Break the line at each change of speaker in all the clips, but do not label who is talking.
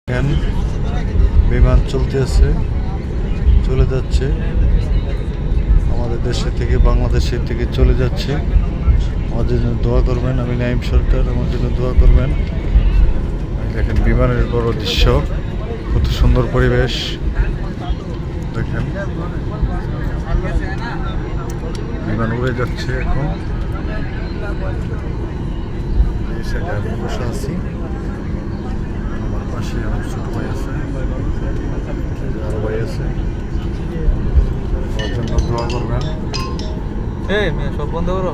এখন বিমান চলতেছে, চলে যাচ্ছে আমাদের দেশে থেকে, বাংলাদেশের থেকে চলে যাচ্ছে। আমাদের জন্য দোয়া করবেন। আমি নাইম সরকার, আমার জন্য দোয়া করবেন। দেখেন বিমানের বড় দৃশ্য, কত সুন্দর পরিবেশ দেখেন। বিমান উড়ে যাচ্ছে এখন। এই সাইডে আমি বসে আছি, আমার পাশে আমার ছোট ভাই আছে, আরো ভাই আছে। আমার জন্য দোয়া করবেন।
সব বন্ধ করো,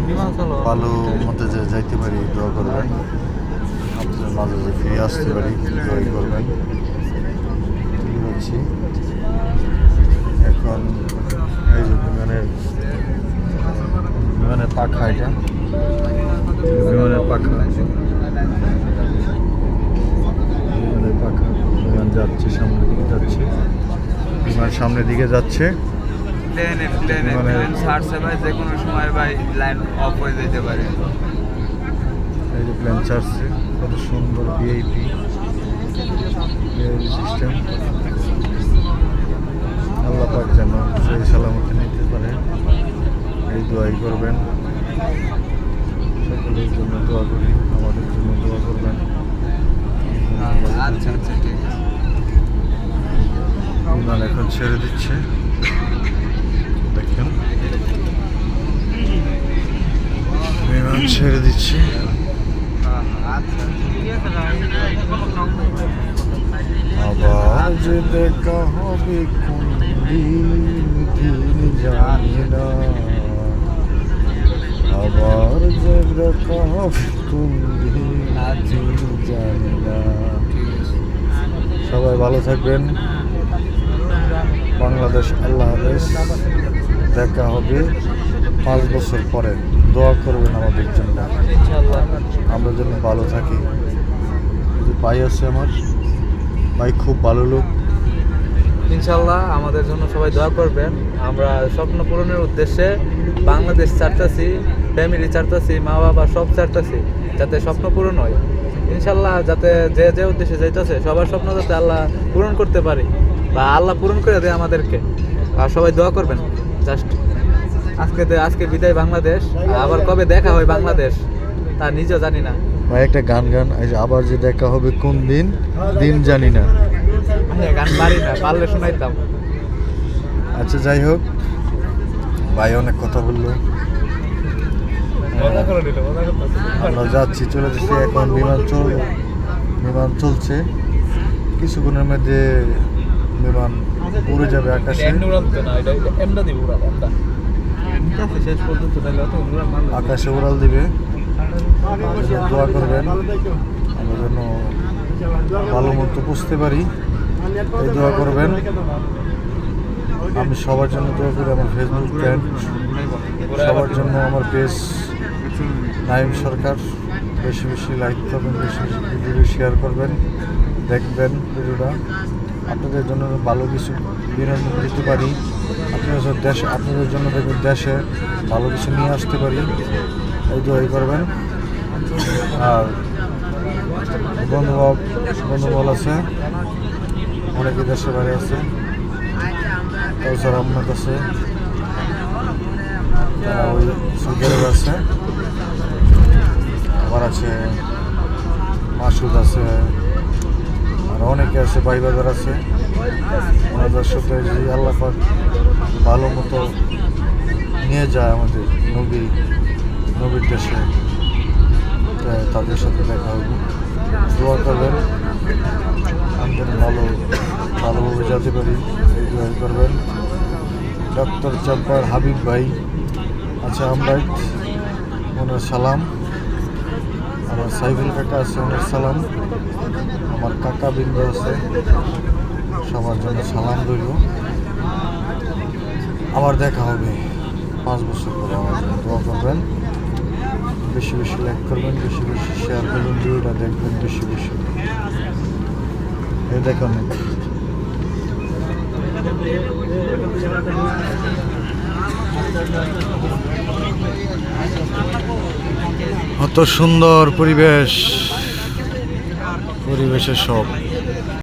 বিমান চলো
ভালো মতে যে যাইতে পারি দোয়া করবেন। আপনাদের মাঝে যে ফিরে আসতে পারি দোয়া করবেন। যাচ্ছি এখন। এই যে বিমানের পাখা, এটা বিমানের পাখা, বিমানের পাখা। বিমান যাচ্ছে, সামনের দিকে যাচ্ছে, বিমান সামনের দিকে যাচ্ছে।
প্লেন ছাড়ছে ভাই, যে কোনো সময় ভাই লাইন অফ হয়ে যেতে পারে।
এই যে প্লেন ছাড়ছে, কত সুন্দর ভিআইপি সিস্টেম। আল্লাহ পাক যেন সেই সালামতে নিতে পারে, এই দোয়াই করবেন। সকলের জন্য দোয়া করি, আমাদের জন্য দোয়া করবেন।
আচ্ছা আচ্ছা, ঠিক আছে।
বিমান এখন ছেড়ে দিচ্ছে, দেখেন বিমান ছেড়ে দিচ্ছে। আবার যে দেখা হবে কোন দিন জানি না, আবার যে দেখা হবে কোন দিন জানি না। সবাই ভালো থাকবেন। বাংলাদেশ, আল্লাহ হাফেজ। দেখা হবে 5 বছর পরে। দোয়া করবেন আমাদের জন্য, আমরা যেন ভালো থাকি। ভাই আছে আমার, ভাই খুব ভালো লোক।
ইনশাল্লাহ আমাদের জন্য সবাই দোয়া করবেন। আমরা স্বপ্ন পূরণের উদ্দেশ্যে বাংলাদেশ চারতাছি, ফ্যামিলি চারতাছি, মা বাবা সব চারতাছি, যাতে স্বপ্ন পূরণ হয়। ইনশাল্লাহ যাতে যে যে উদ্দেশ্যে যাইতেছে সবার স্বপ্ন যাতে আল্লাহ পূরণ করতে পারে, বা আল্লাহ পূরণ করে দেয় আমাদেরকে। আর সবাই দোয়া করবেন। জাস্ট আজকে বিদায় বাংলাদেশ, আবার কবে দেখা হয় বাংলাদেশ তা নিজেও জানি না।
ভাই একটা গান আবার যে দেখা হবে কোন দিন জানি না।
গান পারি না, পারলে শোনাইতাম।
আচ্ছা যাই হোক, ভাই অনেক কথা বললো, আমরা যাচ্ছি, চলে যাচ্ছি এখন। বিমান চলছে, কিছুক্ষণের মধ্যে বিমান উড়ে যাবে আকাশে। আকাশে উড়াল দিবে। দোয়া করবেন আমরা যেন ভালো মতো বুঝতে পারি, এই দোয়া করবেন। আমি সবার জন্য দোয়া করি, আমার ফেসবুক ফ্রেন্ড সবার জন্য, আমার পেজ নাইম সরকার। বেশি বেশি লাইক করবেন, বেশি বেশি ভিডিও শেয়ার করবেন, দেখবেন ভিডিওটা। আপনাদের জন্য ভালো কিছু বিনোদন দিতে পারি, আপনাদের জন্য দেখবেন দেশে ভালো কিছু নিয়ে আসতে পারি, এই দোয়াই করবেন। আর বন্ধুবল আছে, অনেকে দেশে বাইরে আছে, কাউসার আহমেদ আছে, তারা ওই সৌদি আরবে আছে, আবার আছে মাসুদ আছে, আর অনেকে আছে, ভাইবাজার আছে। ওনাদের সাথে যে আল্লাহ পাক ভালো মতো নিয়ে যায় আমাদের নবীর দেশে, তাদের সাথে দেখা হবে। দোয়া করবেন আমাদের ভালোভাবে যেতে পারি, এই দোয়া করবেন। ডক্টর জব্বার হাবিব ভাই আচ্ছা, আমরা ওনার সালাম। আমার সাইফুল কাকা আছে, ওনার সালাম। আমার কাকা বৃন্দ আছে, সবার জন্য সালাম রইল। আবার দেখা হবে 5 বছর পরে। আমার জন্য দোয়া করবেন, বেশি বেশি লাইক করবেন, বেশি বেশি শেয়ার করবেন, ভিডিওটা দেখবেন বেশি বেশি। এই দেখুন কত সুন্দর পরিবেশ। পরিবেশের সব